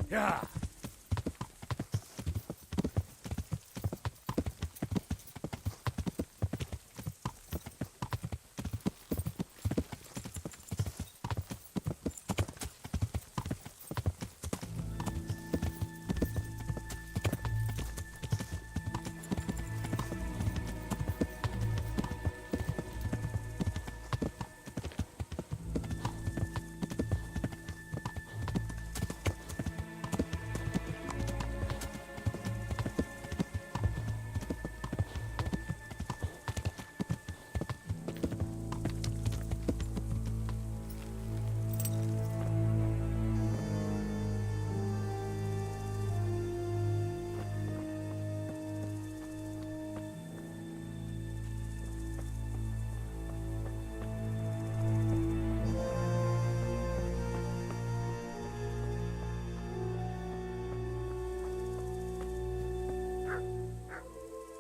Yeah.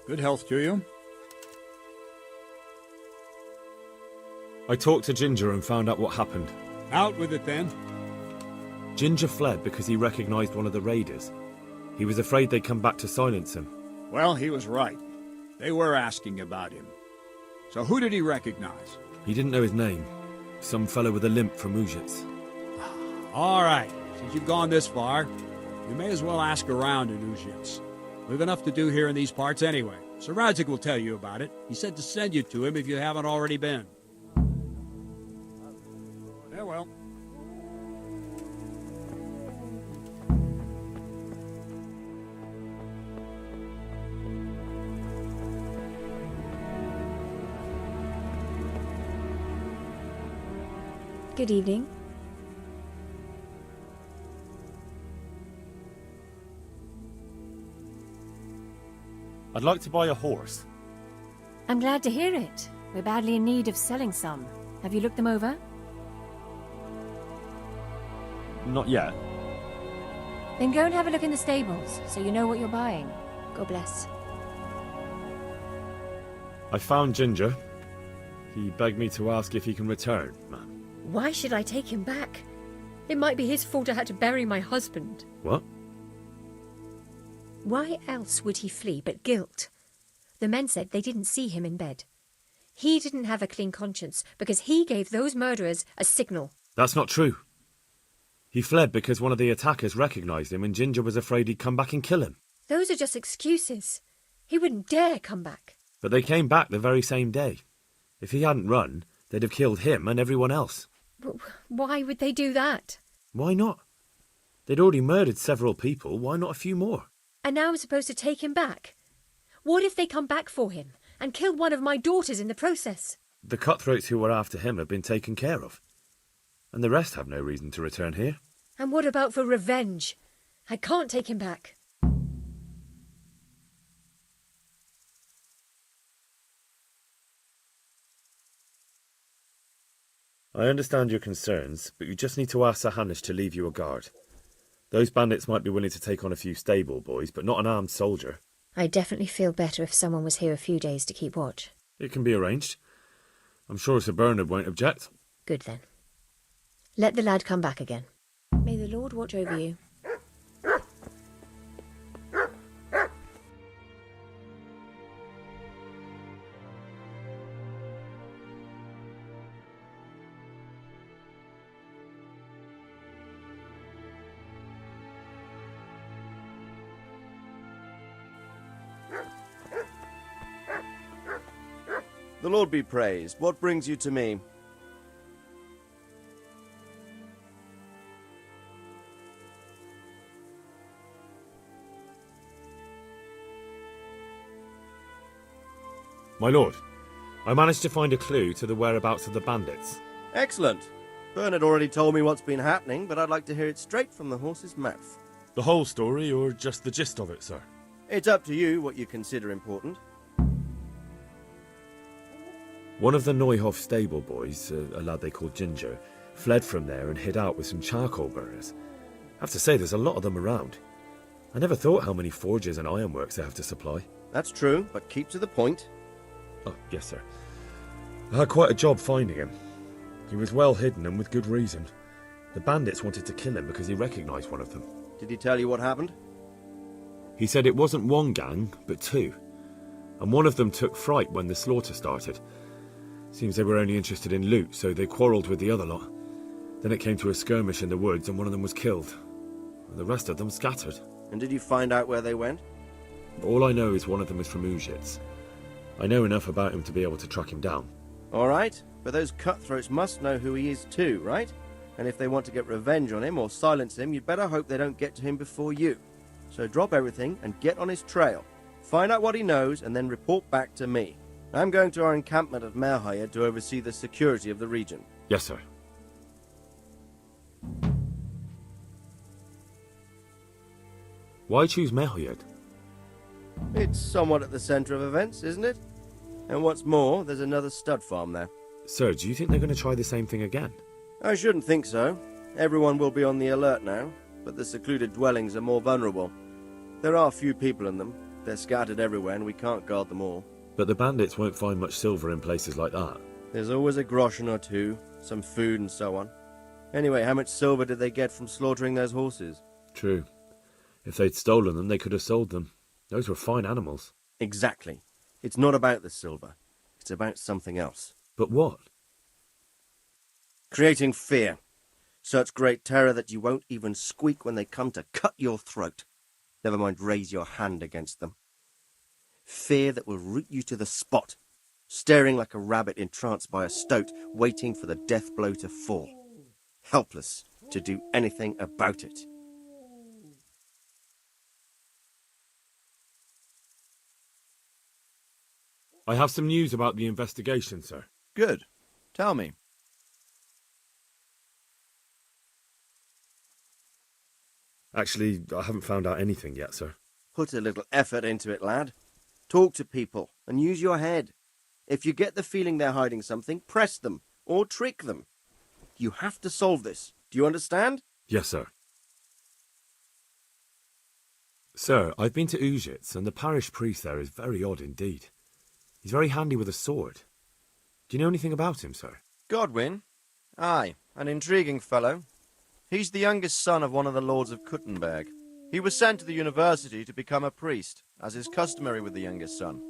Good health to you. I talked to Ginger and found out what happened. Out with it then. Ginger fled because he recognized one of the raiders. He was afraid they'd come back to silence him. Well, he was right. They were asking about him. So who did he recognize? He didn't know his name. Some fellow with a limp from Uzhitz. All right. Since you've gone this far, you may as well ask around in Uzhitz. We've enough to do here in these parts anyway. Sir Radzig will tell you about it. He said to send you to him if you haven't already been. Farewell. Good evening. I'd like to buy a horse. I'm glad to hear it. We're badly in need of selling some. Have you looked them over? Not yet. Then go and have a look in the stables, so you know what you're buying. God bless. I found Ginger. He begged me to ask if he can return, man. Why should I take him back? It might be his fault I had to bury my husband. What? Why else would he flee but guilt? The men said they didn't see him in bed. He didn't have a clean conscience because he gave those murderers a signal. That's not true. He fled because one of the attackers recognized him and Ginger was afraid he'd come back and kill him. Those are just excuses. He wouldn't dare come back. But they came back the very same day. If he hadn't run, they'd have killed him and everyone else. Why would they do that? Why not? They'd already murdered several people. Why not a few more? And now I'm supposed to take him back? What if they come back for him and kill one of my daughters in the process? The cutthroats who were after him have been taken care of. And the rest have no reason to return here. And what about for revenge? I can't take him back. I understand your concerns, but you just need to ask Sir Hanush to leave you a guard. Those bandits might be willing to take on a few stable boys, but not an armed soldier. I'd definitely feel better if someone was here a few days to keep watch. It can be arranged. I'm sure Sir Bernard won't object. Good then. Let the lad come back again. May the Lord watch over you. The Lord be praised. What brings you to me? My lord, I managed to find a clue to the whereabouts of the bandits. Excellent. Bernard already told me what's been happening, but I'd like to hear it straight from the horse's mouth. The whole story, or just the gist of it, sir? It's up to you what you consider important. One of the Neuhoff stable boys, a lad they called Ginger, fled from there and hid out with some charcoal burners. I have to say, there's a lot of them around. I never thought how many forges and ironworks they have to supply. That's true, but keep to the point. Oh, yes, sir. I had quite a job finding him. He was well hidden and with good reason. The bandits wanted to kill him because he recognized one of them. Did he tell you what happened? He said it wasn't one gang, but two. And one of them took fright when the slaughter started. Seems they were only interested in loot, so they quarrelled with the other lot. Then it came to a skirmish in the woods and one of them was killed. And the rest of them scattered. And did you find out where they went? All I know is one of them is from Uzhitz. I know enough about him to be able to track him down. All right, but those cutthroats must know who he is too, right? And if they want to get revenge on him or silence him, you'd better hope they don't get to him before you. So drop everything and get on his trail. Find out what he knows and then report back to me. I'm going to our encampment at Merhayed to oversee the security of the region. Yes, sir. Why choose Merhayed? It's somewhat at the centre of events, isn't it? And what's more, there's another stud farm there. Sir, do you think they're going to try the same thing again? I shouldn't think so. Everyone will be on the alert now, but the secluded dwellings are more vulnerable. There are few people in them. They're scattered everywhere and we can't guard them all. But the bandits won't find much silver in places like that. There's always a groschen or two, some food and so on. Anyway, how much silver did they get from slaughtering those horses? True. If they'd stolen them, they could have sold them. Those were fine animals. Exactly. It's not about the silver. It's about something else. But what? Creating fear. Such great terror that you won't even squeak when they come to cut your throat. Never mind raise your hand against them. Fear that will root you to the spot, staring like a rabbit entranced by a stoat, waiting for the death blow to fall. Helpless to do anything about it. I have some news about the investigation, sir. Good. Tell me. Actually, I haven't found out anything yet, sir. Put a little effort into it, lad. Talk to people and use your head. If you get the feeling they're hiding something, press them or trick them. You have to solve this. Do you understand? Yes, sir. Sir, I've been to Uzhitz, and the parish priest there is very odd indeed. He's very handy with a sword. Do you know anything about him, sir? Godwin? Aye, an intriguing fellow. He's the youngest son of one of the lords of Kuttenberg. He was sent to the university to become a priest, as is customary with the youngest son.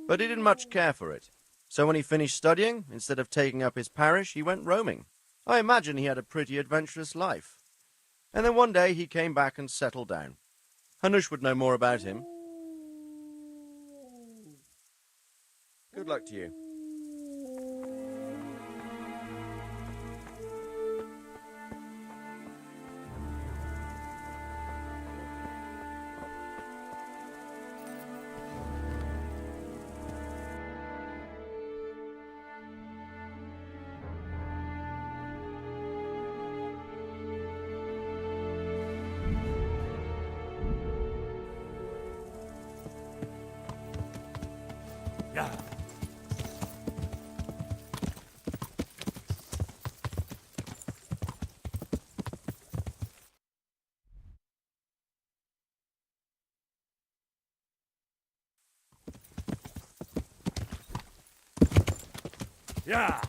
But he didn't much care for it. So when he finished studying, instead of taking up his parish, he went roaming. I imagine he had a pretty adventurous life. And then one day he came back and settled down. Hanush would know more about him. Good luck to you. Yeah.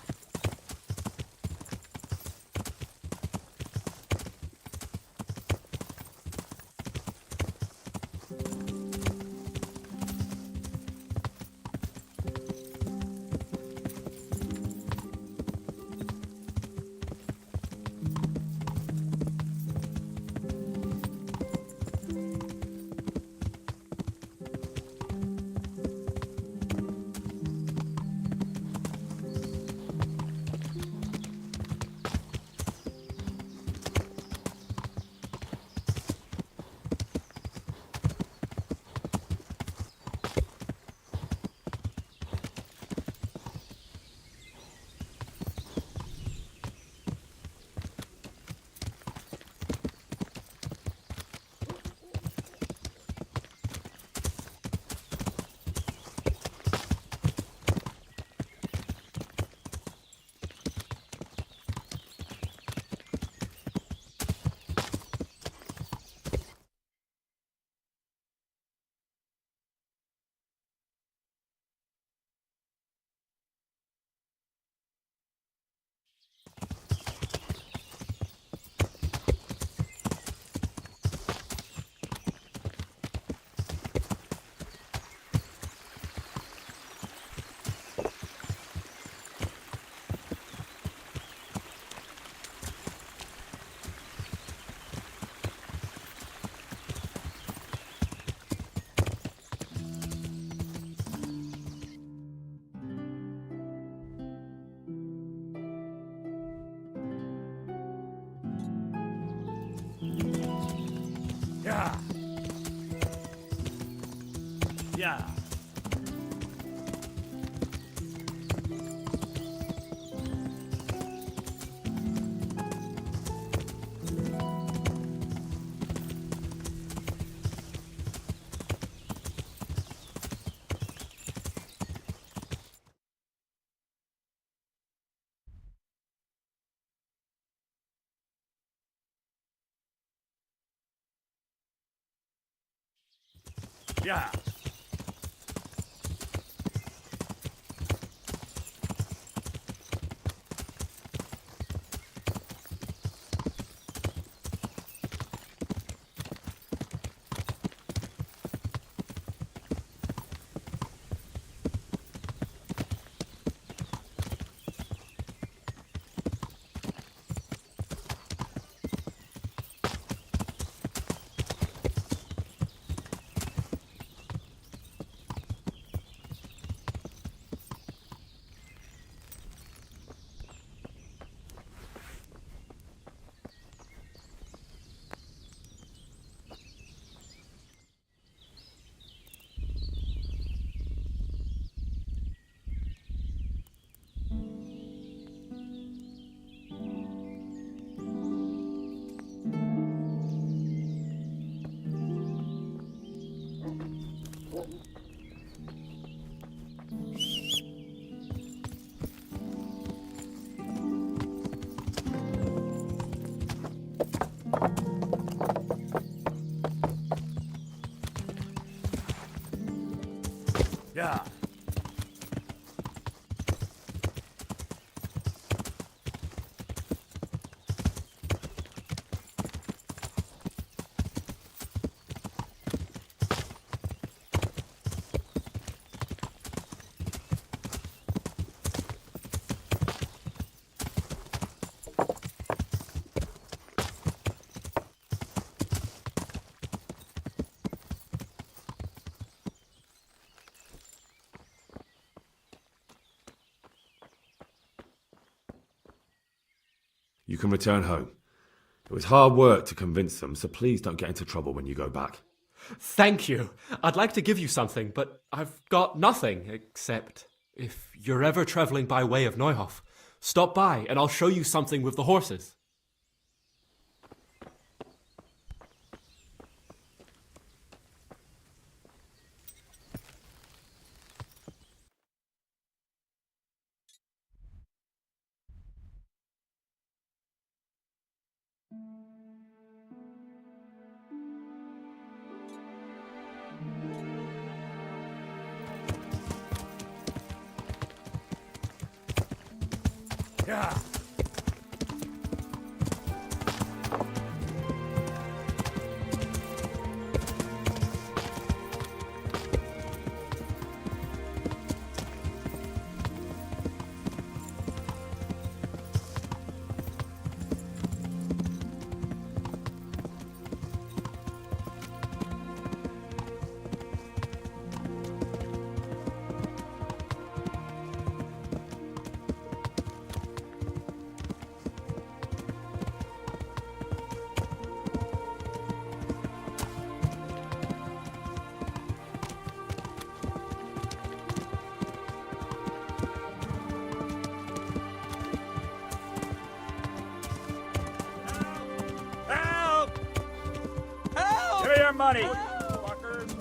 Yeah. Yeah. Yeah. You can return home. It was hard work to convince them, so please don't get into trouble when you go back. Thank you. I'd like to give you something, but I've got nothing except if you're ever traveling by way of Neuhof, stop by and I'll show you something with the horses. Yeah. Give me your money! Fuckers!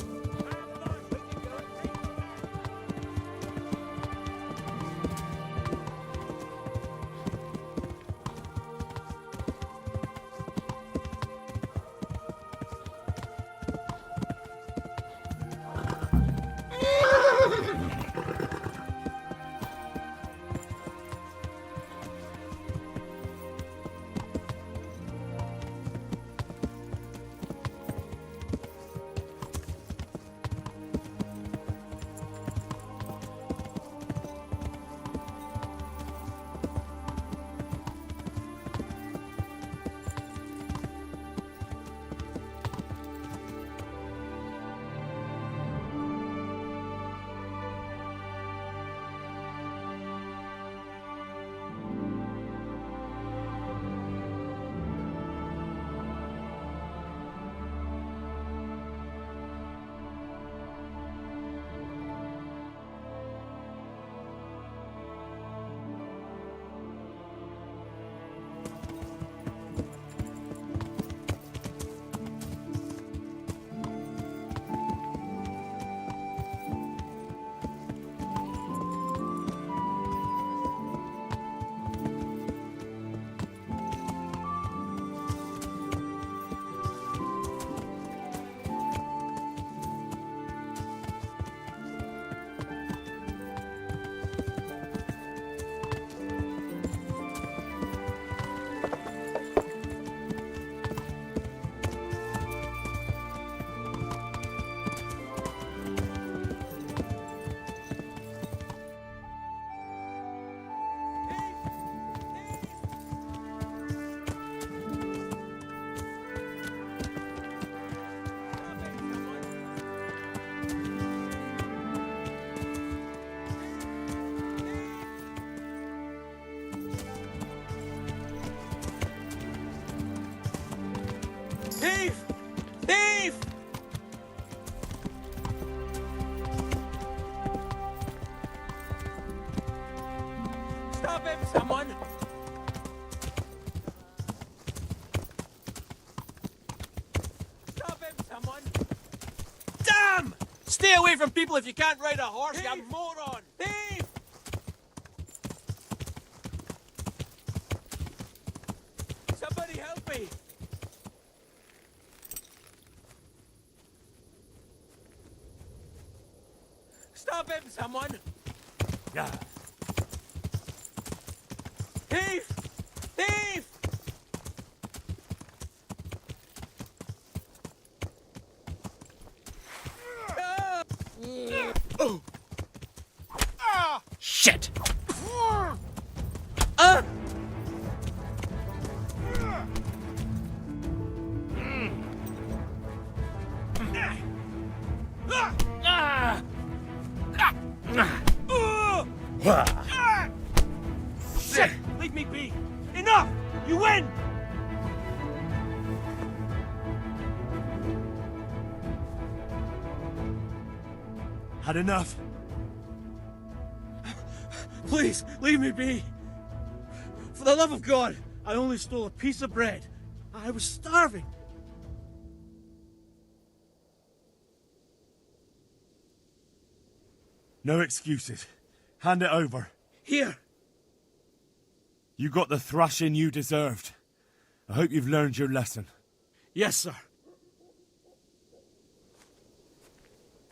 someone? Damn! Stay away from people if you can't ride a horse, you moron! Thief! Somebody help me! Stop him, someone! Yeah. Thief! Thief! Shit! Shit! Leave me be! Enough! You win! Had enough? Please, leave me be! For the love of God, I only stole a piece of bread. I was starving. No excuses. Hand it over. Here. You got the thrashing you deserved. I hope you've learned your lesson. Yes, sir.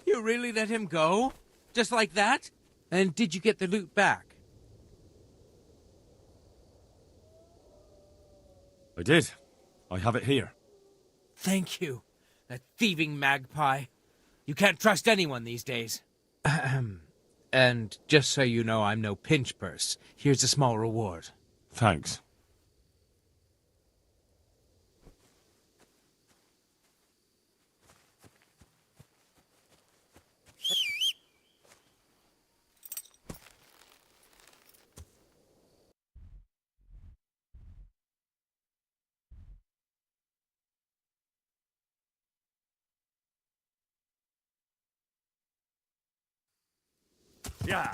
You really let him go? Just like that? And did you get the loot back? I did. I have it here. Thank you. That thieving magpie. You can't trust anyone these days. And just so you know, I'm no pinch purse. Here's a small reward. Thanks. Yeah.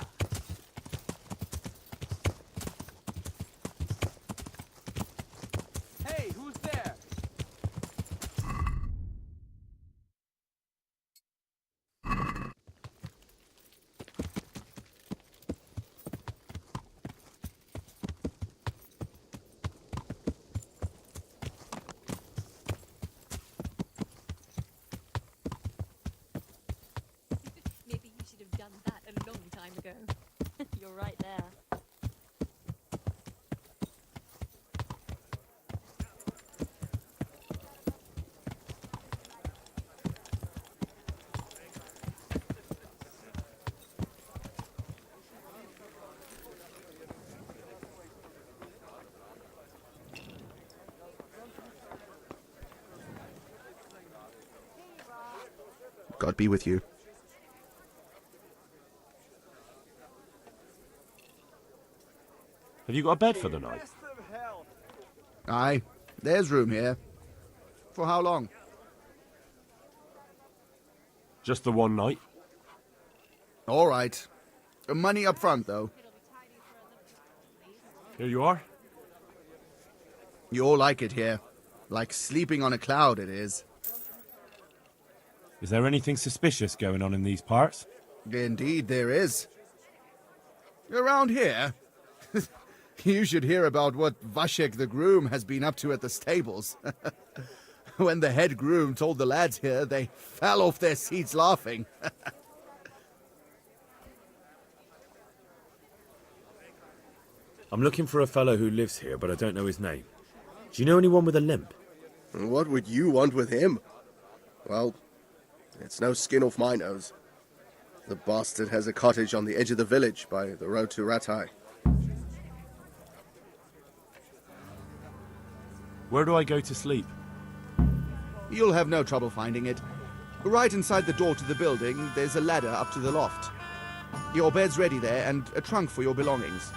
Hey, who's there? Maybe you should have done that a long time ago. You're right there. God be with you. Have you got a bed for the night? Aye, there's room here. For how long? Just the one night? All right. Money up front, though. Here you are. You all like it here. Like sleeping on a cloud, it is. Is there anything suspicious going on in these parts? Indeed, there is. Around here, you should hear about what Vashek the groom has been up to at the stables. When the head groom told the lads here, they fell off their seats laughing. I'm looking for a fellow who lives here, but I don't know his name. Do you know anyone with a limp? What would you want with him? Well, it's no skin off my nose. The bastard has a cottage on the edge of the village by the road to Ratai. Where do I go to sleep? You'll have no trouble finding it. Right inside the door to the building, there's a ladder up to the loft. Your bed's ready there, and a trunk for your belongings.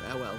Farewell.